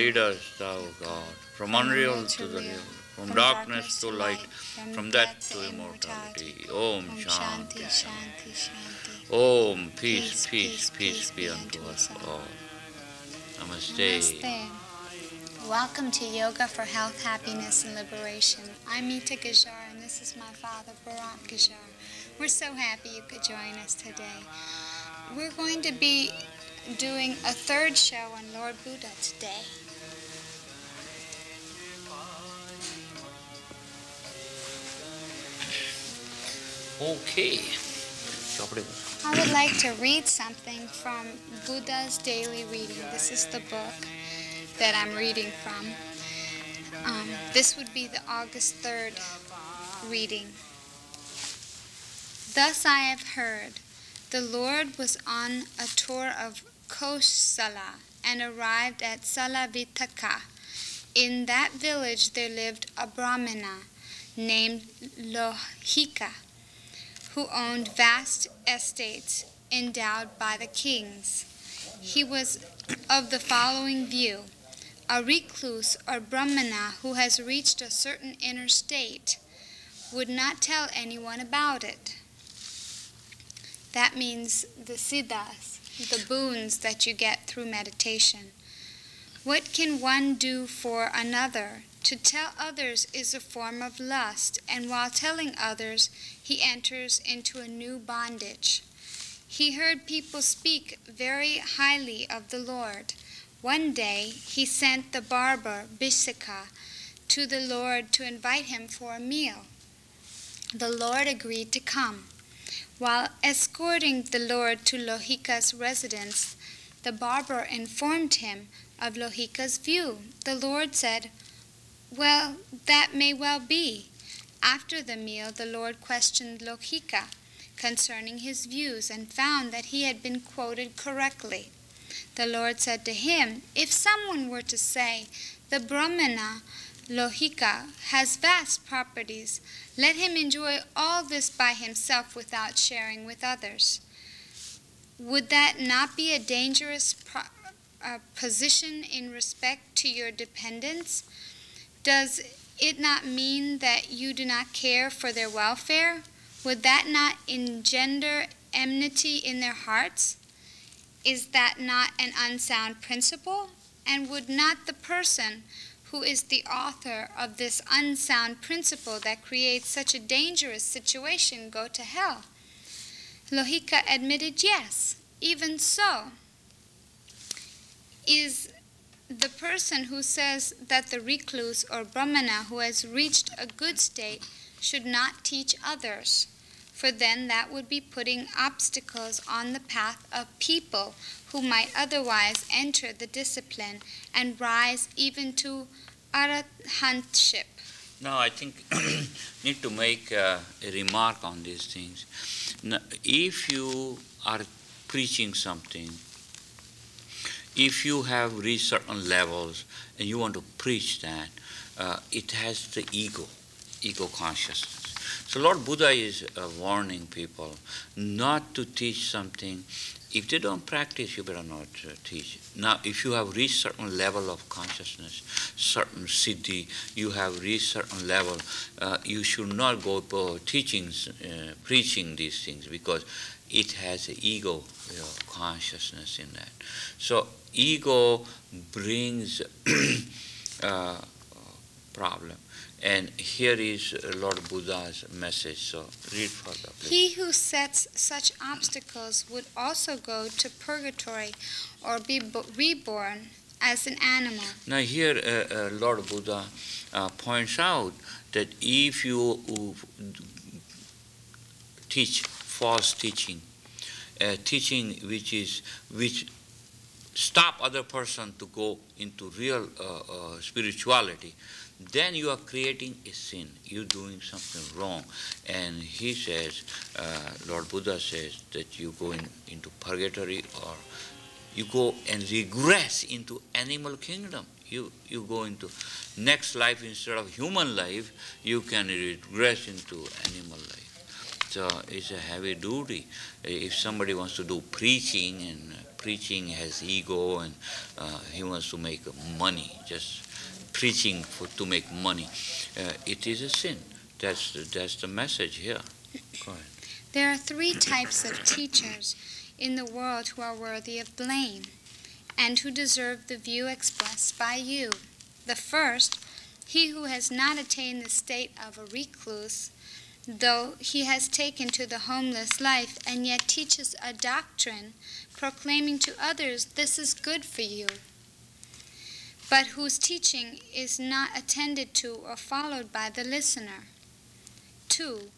Lead us, thou God, from unreal to the real, from darkness to light, from death to immortality. Om Shanti Shanti Shanti. Om peace, peace, peace be unto us all. Namaste. Namaste. Welcome to Yoga for Health, Happiness, and Liberation. I'm Meeta Gajjar, and this is my father, Bharat Gajjar. We're so happy you could join us today. We're going to be doing a third show on Lord Buddha today. Okay. I would like to read something from Buddha's Daily Reading. This is the book that I'm reading from. This would be the August 3rd reading. Thus I have heard, the Lord was on a tour of Kosala and arrived at Salavitaka. In that village there lived a Brahmana named Lohika, who owned vast estates endowed by the kings. He was of the following view: a recluse or Brahmana who has reached a certain inner state would not tell anyone about it. That means the siddhas, the boons that you get through meditation. What can one do for another? To tell others is a form of lust, and while telling others, he enters into a new bondage. He heard people speak very highly of the Lord. One day, he sent the barber, Bisika, to the Lord to invite him for a meal. The Lord agreed to come. While escorting the Lord to Lohika's residence, the barber informed him of Lohika's view. The Lord said, "Well, that may well be." After the meal, the Lord questioned Lohika concerning his views and found that he had been quoted correctly. The Lord said to him, "If someone were to say, 'The Brahmana Lohika has vast properties, let him enjoy all this by himself without sharing with others,' would that not be a dangerous position in respect to your dependents? Does it not mean that you do not care for their welfare? Would that not engender enmity in their hearts? Is that not an unsound principle? And would not the person who is the author of this unsound principle that creates such a dangerous situation go to hell?" Lohika admitted, "Yes, even so. Is the person who says that the recluse or Brahmana who has reached a good state should not teach others, for then that would be putting obstacles on the path of people who might otherwise enter the discipline and rise even to arahantship." Now I think need to make a remark on these things. Now, if you are preaching something, if you have reached certain levels and you want to preach that, it has the ego consciousness. So Lord Buddha is warning people not to teach something. If they don't practice, you better not teach. Now, if you have reached certain level of consciousness, certain siddhi, you have reached certain level, you should not go teachings, preaching these things, because it has an ego consciousness in that. So ego brings problem. And here is Lord Buddha's message. So read further, please. He who sets such obstacles would also go to purgatory or be reborn as an animal. Now here Lord Buddha points out that if you teach false teaching, teaching which stop other person to go into real spirituality, then you are creating a sin. You're doing something wrong. And he says, Lord Buddha says, that you go into purgatory, or you go and regress into animal kingdom. You go into next life, instead of human life, you can regress into animal life. So it's a heavy duty. If somebody wants to do preaching and preaching has ego and he wants to make money, just preaching to make money. It is a sin. That's the message here. Go ahead. There are 3 types of teachers in the world who are worthy of blame and who deserve the view expressed by you. The first, he who has not attained the state of a recluse, though he has taken to the homeless life and yet teaches a doctrine, proclaiming to others, "This is good for you," but whose teaching is not attended to or followed by the listener. 2.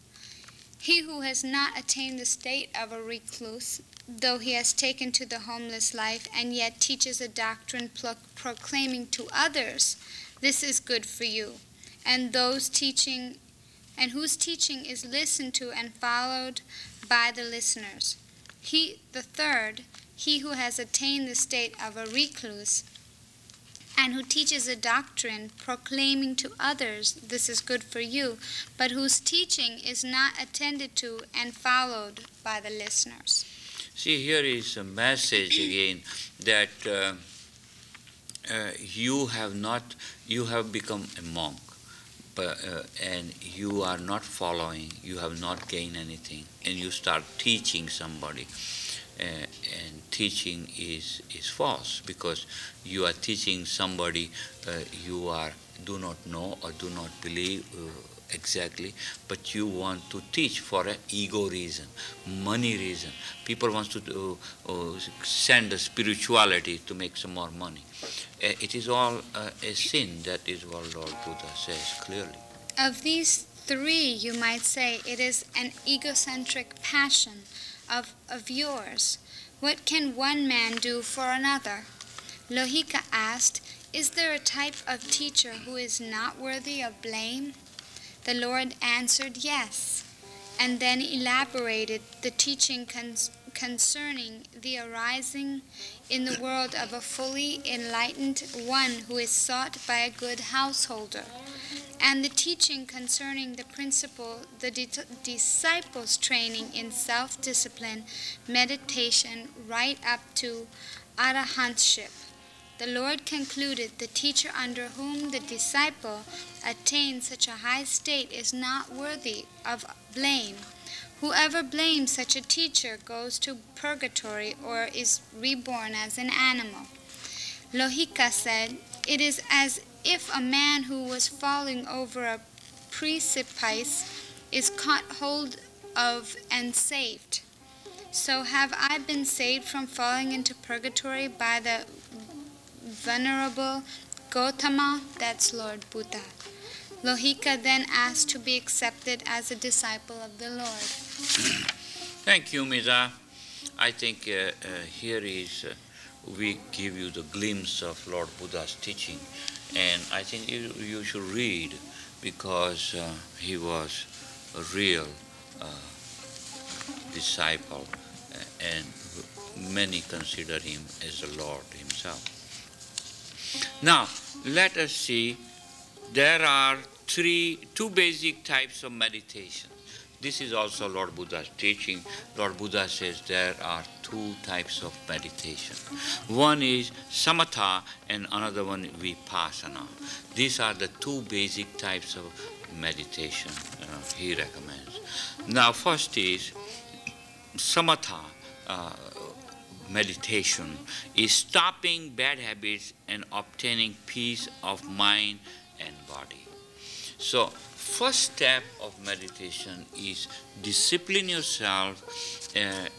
He who has not attained the state of a recluse, though he has taken to the homeless life and yet teaches a doctrine proclaiming to others, "This is good for you," and whose teaching is listened to and followed by the listeners. The third, he who has attained the state of a recluse and who teaches a doctrine proclaiming to others, "This is good for you," but whose teaching is not attended to and followed by the listeners. See, here is a message again that you have become a monk, and you are not following, you have not gained anything, and you start teaching somebody. And teaching is false, because you are teaching somebody you do not know or do not believe exactly, but you want to teach for an ego reason, money reason. People want to send the spirituality to make some more money. It is all a sin. That is what Lord Buddha says clearly. Of these 3, you might say, it is an egocentric passion of yours. What can one man do for another? Lohika asked, "Is there a type of teacher who is not worthy of blame?" The Lord answered, "Yes," and then elaborated the teaching concerning the arising in the world of a fully enlightened one who is sought by a good householder, and the teaching concerning the principle, the disciples' training in self-discipline, meditation, right up to arahantship. The Lord concluded, "The teacher under whom the disciple attains such a high state is not worthy of blame. Whoever blames such a teacher goes to purgatory or is reborn as an animal." Lohika said, "It is as if a man who was falling over a precipice is caught hold of and saved. So have I been saved from falling into purgatory by the Venerable Gautama," that's Lord Buddha. Lohika then asked to be accepted as a disciple of the Lord. Thank you, Meeta. I think here is, we give you the glimpse of Lord Buddha's teaching, and I think you should read, because he was a real disciple, and many consider him as the Lord himself. Now, let us see, there are two basic types of meditation. This is also Lord Buddha's teaching. Lord Buddha says there are 2 types of meditation. One is samatha and another one vipassana. These are the 2 basic types of meditation he recommends. Now, first is samatha meditation, is stopping bad habits and obtaining peace of mind and body. So, first step of meditation is discipline yourself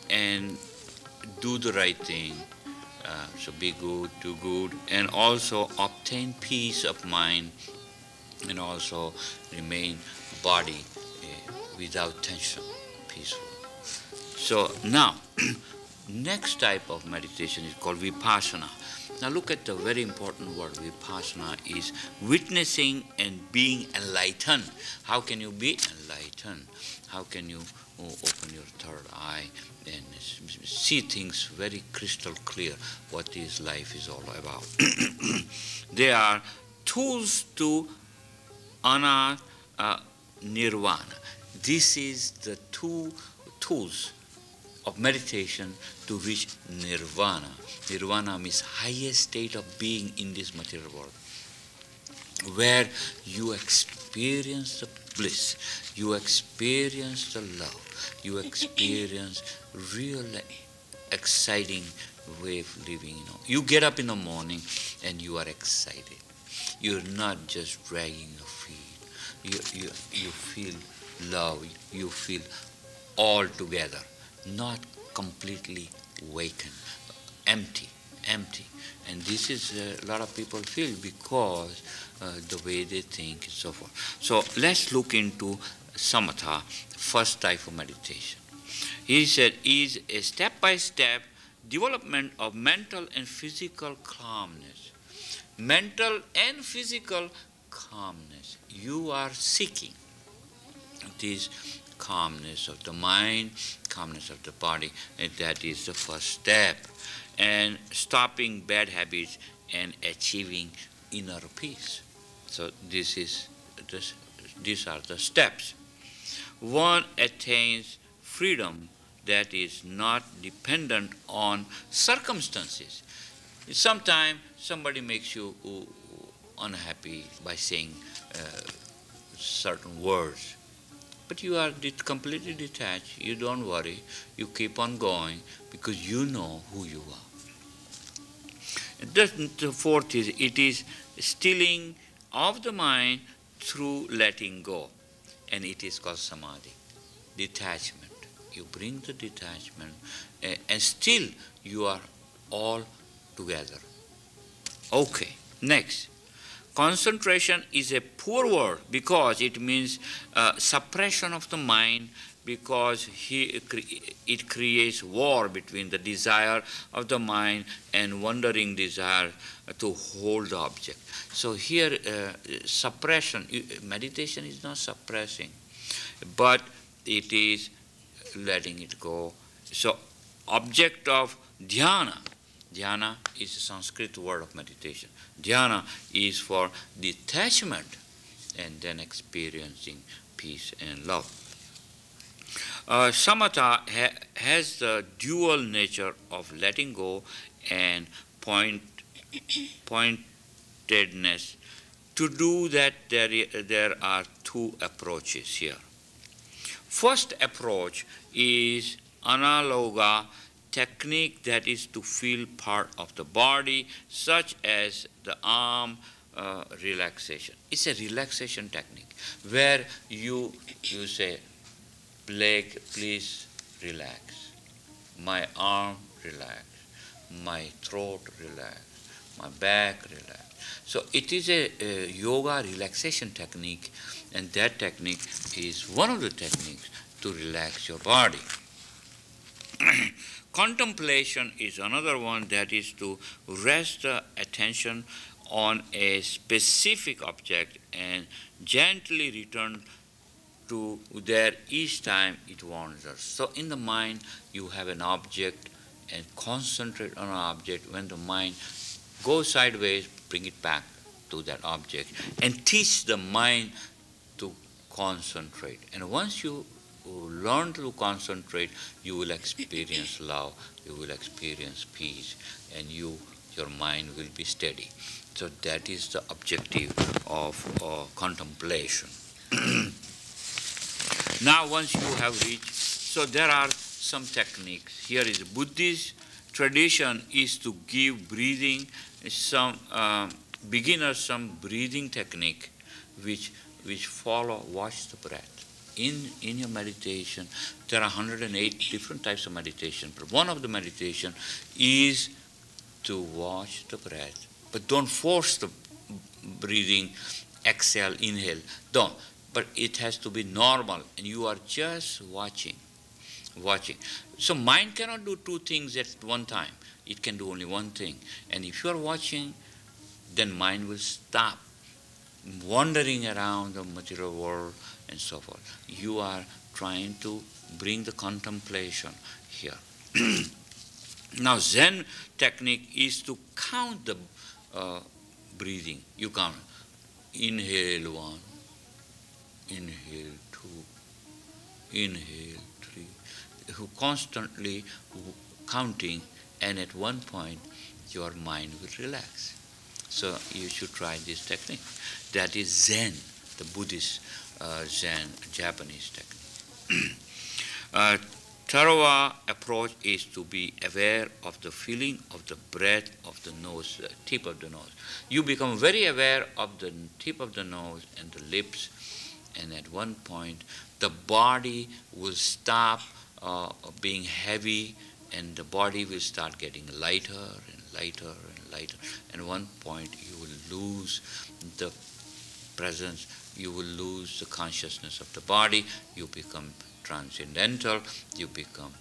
and do the right thing. So be good, do good, and also obtain peace of mind, and also remain body without tension, peaceful. So now, next type of meditation is called vipassana. Now look at the very important word. Vipassana is witnessing and being enlightened. How can you be enlightened? How can you open your third eye and see things very crystal clear, what this life is all about? They are tools to nirvana. This is the 2 tools of meditation to reach nirvana. Nirvana means highest state of being in this material world, where you experience the bliss, you experience the love, you experience real exciting way of living. You get up in the morning and you are excited. You're not just dragging your feet. You feel love. You feel all together, not completely vacant, empty. And this is a lot of people feel because the way they think and so forth. So let's look into samatha, first type of meditation. He said is a step-by-step development of mental and physical calmness. Mental and physical calmness. You are seeking this calmness of the mind, calmness of the body, and that is the first step. And stopping bad habits and achieving inner peace. So these are the steps. One attains freedom that is not dependent on circumstances. Sometimes somebody makes you unhappy by saying certain words, but you are completely detached. You don't worry. You keep on going because you know who you are. The fourth is, it is stilling of the mind through letting go, and it is called samadhi, detachment. You bring the detachment, and still you are all together. Okay, next. Concentration is a poor word because it means suppression of the mind, because it creates war between the desire of the mind and wandering desire to hold the object. So here, suppression, meditation is not suppressing, but it is letting it go. So object of dhyana, dhyana is a Sanskrit word of meditation. Dhyana is for detachment and then experiencing peace and love. Samatha has the dual nature of letting go and pointedness. To do that, there are two approaches here. First approach is analoga technique, that is to feel part of the body, such as the arm relaxation. It's a relaxation technique where you say, leg, please relax. My arm, relax. My throat, relax. My back, relax. So it is a yoga relaxation technique, and that technique is one of the techniques to relax your body. Contemplation is another one, that is to rest the attention on a specific object and gently return to there each time it wanders. So in the mind you have an object and concentrate on an object. When the mind goes sideways, bring it back to that object and teach the mind to concentrate. And once you learn to concentrate, you will experience love, you will experience peace, and your mind will be steady. So that is the objective of contemplation. Now once you have reached, so there are some techniques. Here is Buddhist tradition is to give breathing, some beginners some breathing technique which follow, watch the breath. In your meditation, there are 108 different types of meditation. But one of the meditation is to watch the breath. But don't force the breathing, exhale, inhale. Don't. But it has to be normal, and you are just watching. So mind cannot do two things at one time. It can do only one thing. And if you are watching, then mind will stop wandering around the material world and so forth. You are trying to bring the contemplation here. Now Zen technique is to count the breathing. You count. Inhale 1, inhale 2, inhale 3. who constantly counting, and at one point your mind will relax. So you should try this technique. That is Zen, the Buddhist Zen, Japanese technique. Thorough approach is to be aware of the feeling of the breath of the nose, the tip of the nose. You become very aware of the tip of the nose and the lips, and at one point the body will stop being heavy, and the body will start getting lighter and lighter and lighter. And at one point you will lose the presence, you will lose the consciousness of the body, you become transcendental, you become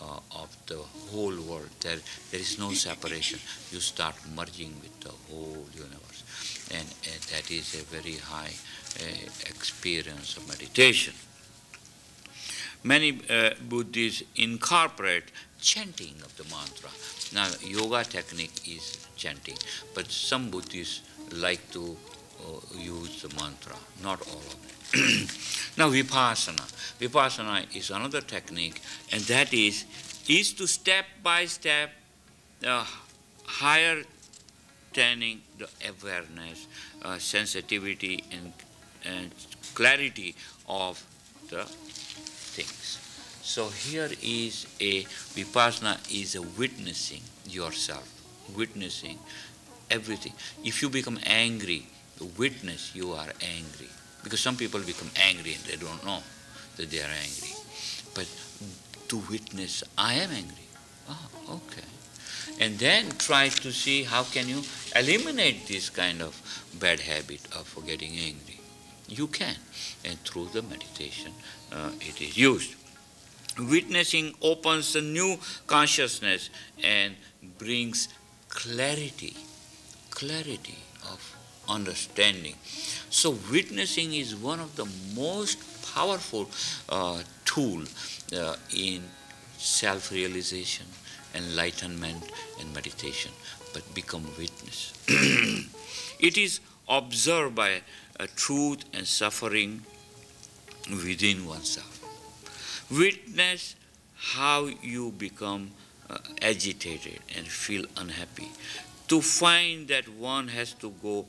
of the whole world. There is no separation. You start merging with the whole universe. And that is a very high experience of meditation. Many Buddhists incorporate chanting of the mantra. Now, yoga technique is chanting, but some Buddhists like to use the mantra, not all of them. Now, vipassana. Vipassana is another technique, and that is to step by step higher training the awareness, sensitivity, and clarity of the things. So here is vipassana is a witnessing yourself, witnessing everything. If you become angry, witness you are angry. Because some people become angry and they don't know that they are angry. But to witness, I am angry. Oh, okay. And then try to see how can you eliminate this kind of bad habit of getting angry. You can. And through the meditation, it is used. Witnessing opens a new consciousness and brings clarity of understanding. So witnessing is one of the most powerful tool in self-realization, enlightenment, and meditation. But become witness. It is observed by truth and suffering within oneself. Witness how you become agitated and feel unhappy. To find that one has to go